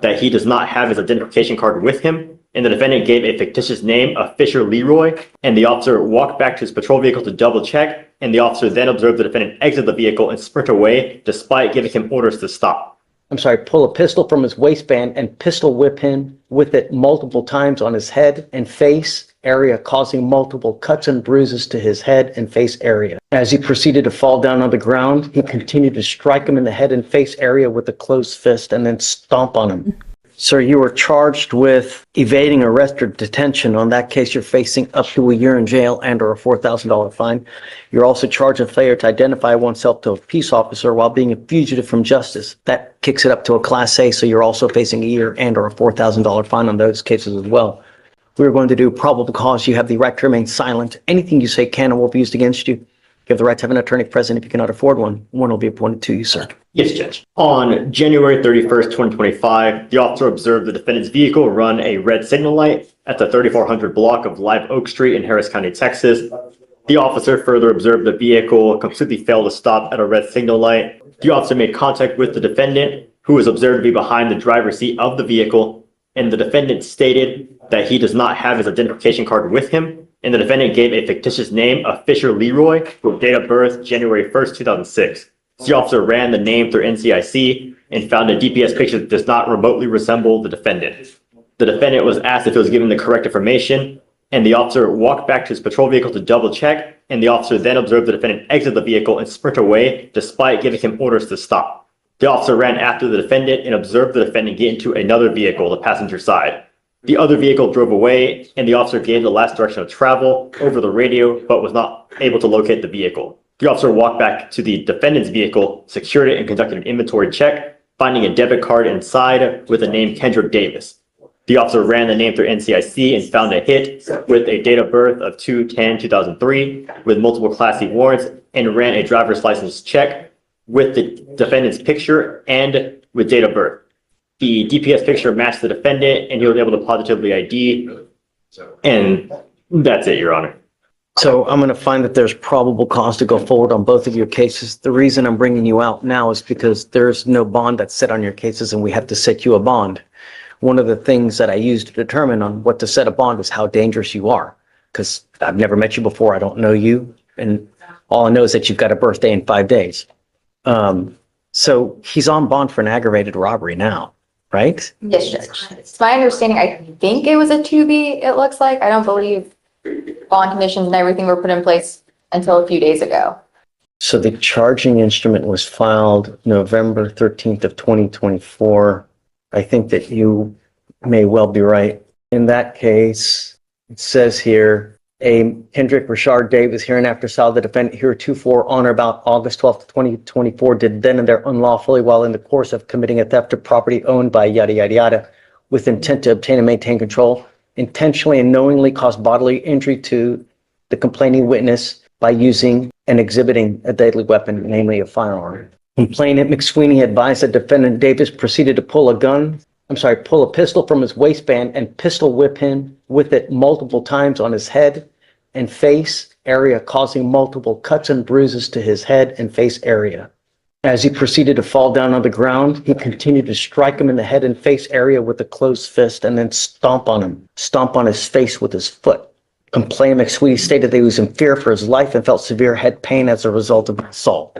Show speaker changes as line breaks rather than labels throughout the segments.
that he does not have his identification card with him, and the defendant gave a fictitious name of Fisher Leroy, and the officer walked back to his patrol vehicle to double check, and the officer then observed the defendant exit the vehicle and sprint away despite giving him orders to stop.
Pull a pistol from his waistband and pistol whip him with it multiple times on his head and face area, causing multiple cuts and bruises to his head and face area. As he proceeded to fall down on the ground, he continued to strike him in the head and face area with a closed fist and then stomp on him. Sir, you were charged with evading arrest or detention. On that case, you're facing up to a year in jail and or a $4,000 fine. You're also charged with failure to identify oneself to a peace officer while being a fugitive from justice. That kicks it up to a Class A, so you're also facing a year and or a $4,000 fine on those cases as well. We're going to do probable cause. You have the right to remain silent. Anything you say can and will be used against you. You have the right to have an attorney present. If you cannot afford one, one will be appointed to you, sir.
Yes, Judge. On January 31st, 2025, the officer observed the defendant's vehicle run a red signal light at the 3400 block of Live Oak Street in Harris County, Texas. The officer further observed the vehicle completely failed to stop at a red signal light. The officer made contact with the defendant, who was observed to be behind the driver's seat of the vehicle, and the defendant stated that he does not have his identification card with him, and the defendant gave a fictitious name of Fisher Leroy with date of birth January 1st, 2006. The officer ran the name through NCIC and found a DPS picture that does not remotely resemble the defendant. The defendant was asked if he was given the correct information, and the officer walked back to his patrol vehicle to double check, and the officer then observed the defendant exit the vehicle and sprint away despite giving him orders to stop. The officer ran after the defendant and observed the defendant get into another vehicle, the passenger side. The other vehicle drove away, and the officer gave the last direction of travel over the radio, but was not able to locate the vehicle. The officer walked back to the defendant's vehicle, secured it, and conducted an inventory check, finding a debit card inside with the name Kendrick Davis. The officer ran the name through NCIC and found a hit with a date of birth of 2/10/2003 with multiple Class C warrants, and ran a driver's license check with the defendant's picture and with date of birth. The DPS picture matched the defendant, and he was able to positively ID, and that's it, Your Honor.
So I'm going to find that there's probable cause to go forward on both of your cases. The reason I'm bringing you out now is because there's no bond that's set on your cases, and we have to set you a bond. One of the things that I use to determine on what to set a bond is how dangerous you are, because I've never met you before. I don't know you, and all I know is that you've got a birthday in 5 days. So he's on bond for an aggravated robbery now, right?
Yes, Judge. It's my understanding, I think it was a 2B, it looks like. I don't believe bond conditions and everything were put in place until a few days ago.
So the charging instrument was filed November 13th of 2024. I think that you may well be right. In that case, it says here, a Kendrick Rashard Davis hereinafter saw the defendant heretofore on or about August 12th, 2024 did then and there unlawfully while in the course of committing a theft of property owned by yada yada yada with intent to obtain and maintain control, intentionally and knowingly caused bodily injury to the complaining witness by using and exhibiting a deadly weapon, namely a firearm. Complainant McSweeney advised that defendant Davis proceeded to pull a pistol from his waistband and pistol whip him with it multiple times on his head and face area, causing multiple cuts and bruises to his head and face area. As he proceeded to fall down on the ground, he continued to strike him in the head and face area with a closed fist and then stomp on his face with his foot. Complainant McSweeney stated that he was in fear for his life and felt severe head pain as a result of the assault.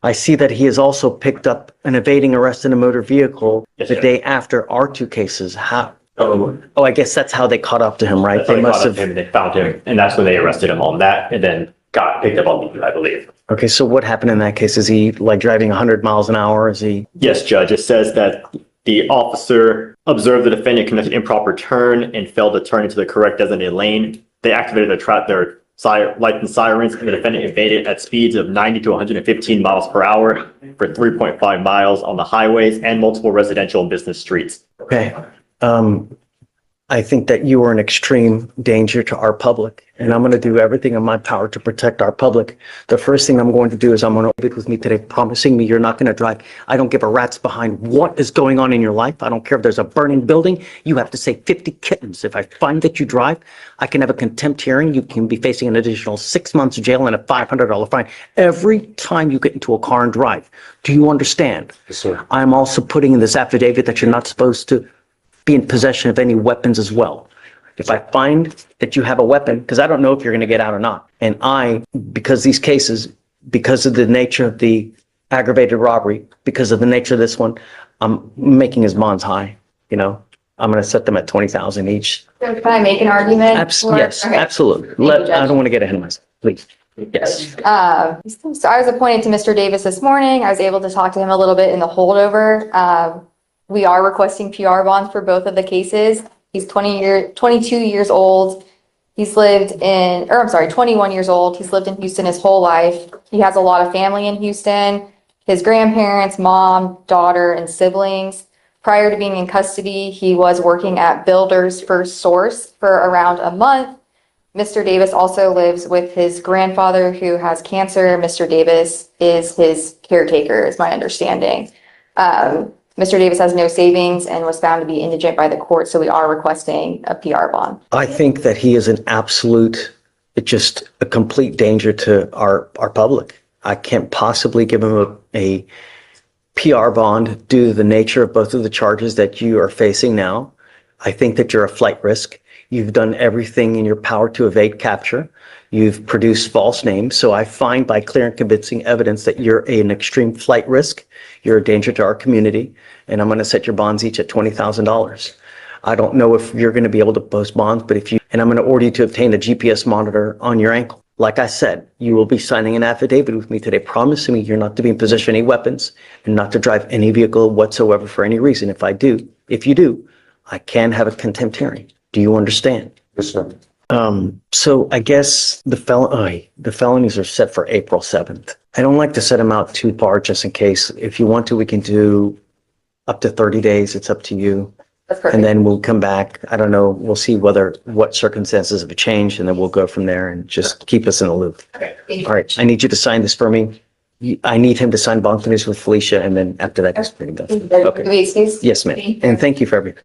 I see that he has also picked up an evading arrest in a motor vehicle the day after our two cases. I guess that's how they caught up to him, right?
They must have him, and they found him, and that's when they arrested him on that, and then got picked up on, I believe.
Okay, so what happened in that case? Is he like driving 100 miles an hour? Is he?
Yes, Judge. It says that the officer observed the defendant conduct an improper turn and failed to turn into the correct designated lane. They activated their lights and sirens, and the defendant evaded at speeds of 90 to 115 miles per hour for 3.5 miles on the highways and multiple residential and business streets.
Okay. I think that you are an extreme danger to our public, and I'm going to do everything in my power to protect our public. The first thing I'm going to do is I'm going to leave it with me today, promising me you're not going to drive. I don't give a rat's behind what is going on in your life. I don't care if there's a burning building. You have to say 50 kittens. If I find that you drive, I can have a contempt hearing. You can be facing an additional 6 months jail and a $500 fine every time you get into a car and drive. Do you understand?
Yes, sir.
I'm also putting in this affidavit that you're not supposed to be in possession of any weapons as well. If I find that you have a weapon, because I don't know if you're going to get out or not, and because these cases, because of the nature of the aggravated robbery, because of the nature of this one, I'm making his bonds high, I'm going to set them at 20,000 each.
So can I make an argument?
Yes,
Okay.
absolutely.
you,
I
Judge.
don't want to get ahead of myself, please. Yes.
So I was appointed to Mr. Davis this morning. I was able to talk to him a little bit in the holdover. We are requesting PR bonds for both of the cases. He's 22 years old. 21 years old. He's lived in Houston his whole life. He has a lot of family in Houston. His grandparents, mom, daughter, and siblings. Prior to being in custody, he was working at Builders First Source for around a month. Mr. Davis also lives with his grandfather who has cancer. Mr. Davis is his caretaker, is my understanding. Mr. Davis has no savings and was found to be indigent by the court, so we are requesting a PR bond.
I think that he is an absolute, just a complete danger to our public. I can't possibly give him a PR bond due to the nature of both of the charges that you are facing now. I think that you're a flight risk. You've done everything in your power to evade capture. You've produced false names. So I find by clear and convincing evidence that you're an extreme flight risk. You're a danger to our community. And I'm going to set your bonds each at $20,000. I don't know if you're going to be able to post bonds, but and I'm going to order you to obtain a GPS monitor on your ankle. Like I said, you will be signing an affidavit with me today, promising me you're not to be in possession of any weapons and not to drive any vehicle whatsoever for any reason. If you do, I can have a contempt hearing. Do you understand?
Yes, sir.
So I guess the felonies are set for April 7th. I don't like to set them out too far just in case. If you want to, we can do up to 30 days. It's up to you.
That's perfect.
And then we'll come back. I don't know. We'll see what circumstances have changed, and then we'll go from there and just keep us in the loop.
Okay, thank you.
All right. I need you to sign this for me. I need him to sign bond conditions with Felicia, and then after that, it's pretty done.
Do
Okay.
we excuse?
Yes, ma'am. And thank you for everything.